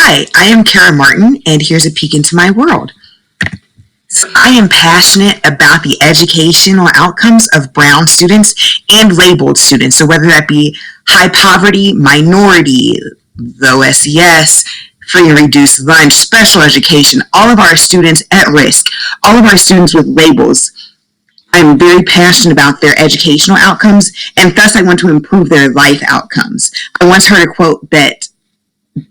Hi, I am Kara Martin, and here's a peek into my world. So I am passionate about the educational outcomes of Brown students and labeled students. So whether that be high poverty, minority, low SES, free and reduced lunch, special education, all of our students at risk, all of our students with labels. I'm very passionate about their educational outcomes, and thus I want to improve their life outcomes. I once heard a quote that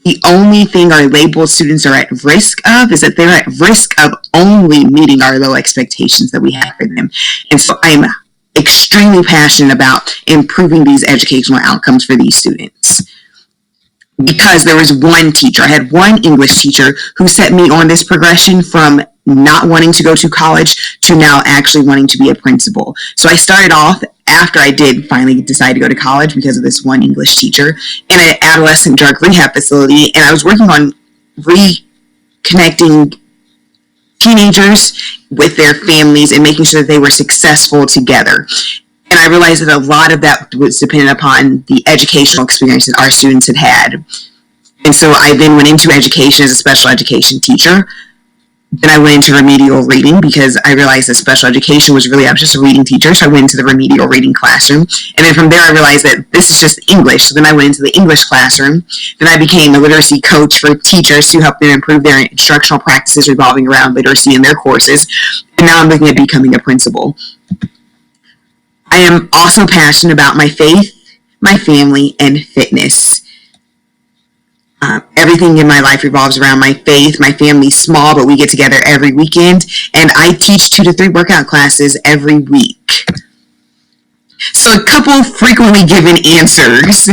the only thing our labeled students are at risk of is that they're at risk of only meeting our low expectations that we have for them. And so I'm extremely passionate about improving these educational outcomes for these students. Because there was one teacher, I had one English teacher who set me on this progression from not wanting to go to college to now actually wanting to be a principal. So I started off after I did finally decide to go to college because of this one English teacher in an adolescent drug rehab facility, and I was working on reconnecting teenagers with their families and making sure that they were successful together. And I realized that a lot of that was dependent upon the educational experience that our students had had. And so I then went into education as a special education teacher. Then I went into remedial reading because I realized that special education was really, I was just a reading teacher, so I went into the remedial reading classroom. And then from there I realized that this is just English, so then I went into the English classroom. Then I became a literacy coach for teachers to help them improve their instructional practices revolving around literacy in their courses. And now I'm looking at becoming a principal. I am also passionate about my faith, my family, and fitness. Everything in my life revolves around my faith. My family's small, but we get together every weekend, and I teach 2 to 3 workout classes every week. So a couple frequently given answers.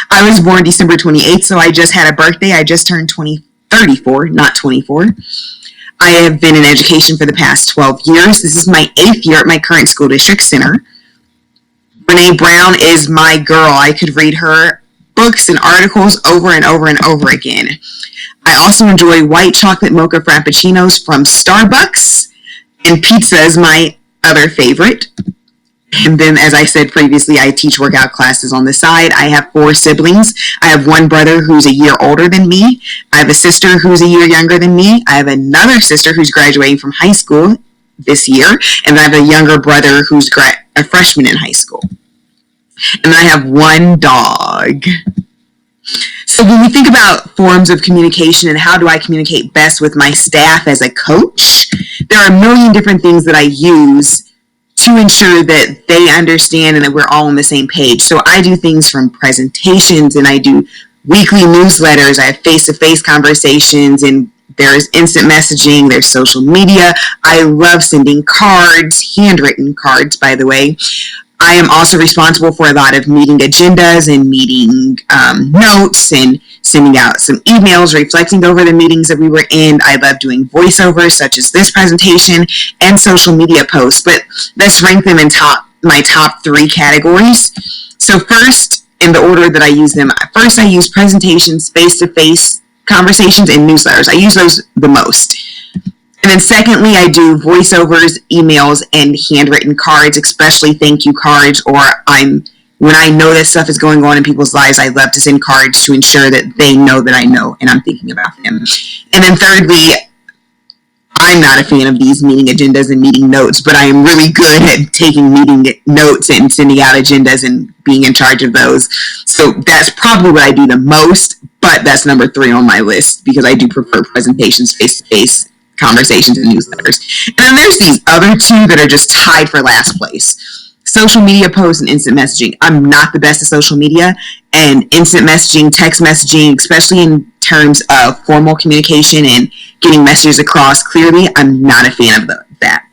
I was born December 28th, so I just had a birthday. I just turned 34, not 24. I have been in education for the past 12 years. This is my 8th year at my current school district center. Brene Brown is my girl. I could read her books and articles over and over and over again. I also enjoy white chocolate mocha frappuccinos from Starbucks, and pizza is my other favorite. And then, as I said previously, I teach workout classes on the side. I have 4 siblings. I have one brother who's a year older than me. I have a sister who's a year younger than me. I have another sister who's graduating from high school this year, and I have a younger brother who's a freshman in high school. And I have one dog. So when we think about forms of communication and how do I communicate best with my staff as a coach, there are a million different things that I use to ensure that they understand and that we're all on the same page. So I do things from presentations, and I do weekly newsletters. I have face-to-face conversations, and there's instant messaging, there's social media. I love sending cards, handwritten cards, by the way. I am also responsible for a lot of meeting agendas and meeting notes and sending out some emails, reflecting over the meetings that we were in. I love doing voiceovers such as this presentation and social media posts, but let's rank them in my top 3 categories. So first, in the order that I use them, first I use presentations, face-to-face conversations, and newsletters. I use those the most. And then secondly, I do voiceovers, emails, and handwritten cards, especially thank you cards, or when I know that stuff is going on in people's lives, I love to send cards to ensure that they know that I know and I'm thinking about them. And then thirdly, I'm not a fan of these meeting agendas and meeting notes, but I am really good at taking meeting notes and sending out agendas and being in charge of those. So that's probably what I do the most, but that's number 3 on my list because I do prefer presentations, face-to-face conversations, and newsletters. And then there's these other 2 that are just tied for last place. Social media posts and instant messaging. I'm not the best at social media, and instant messaging, text messaging, especially in terms of formal communication and getting messages across clearly, I'm not a fan of that.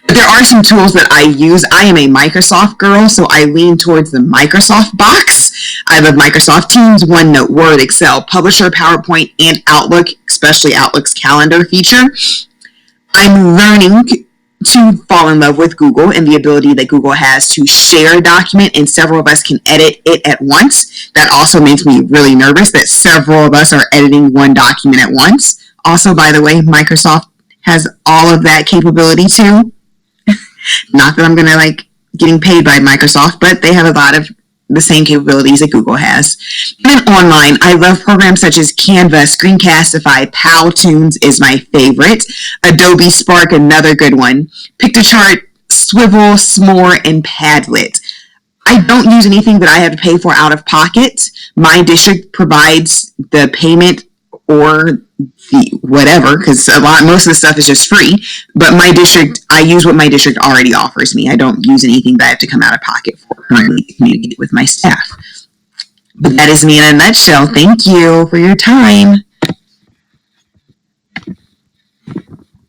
But there are some tools that I use. I am a Microsoft girl, so I lean towards the Microsoft box. I love Microsoft Teams, OneNote, Word, Excel, Publisher, PowerPoint, and Outlook, especially Outlook's calendar feature. I'm learning to fall in love with Google and the ability that Google has to share a document and several of us can edit it at once. That also makes me really nervous that several of us are editing one document at once. Also, by the way, Microsoft has all of that capability too. Not that I'm going to getting paid by Microsoft, but they have a lot of the same capabilities that Google has. And then online, I love programs such as Canva, Screencastify, Powtoons is my favorite. Adobe Spark, another good one. Pictochart, Swivel, S'more, and Padlet. I don't use anything that I have to pay for out of pocket. My district provides the payment or the whatever, because most of the stuff is just free. But my district, I use what my district already offers me. I don't use anything that I have to come out of pocket for currently to communicate with my staff. But that is me in a nutshell. Thank you for your time.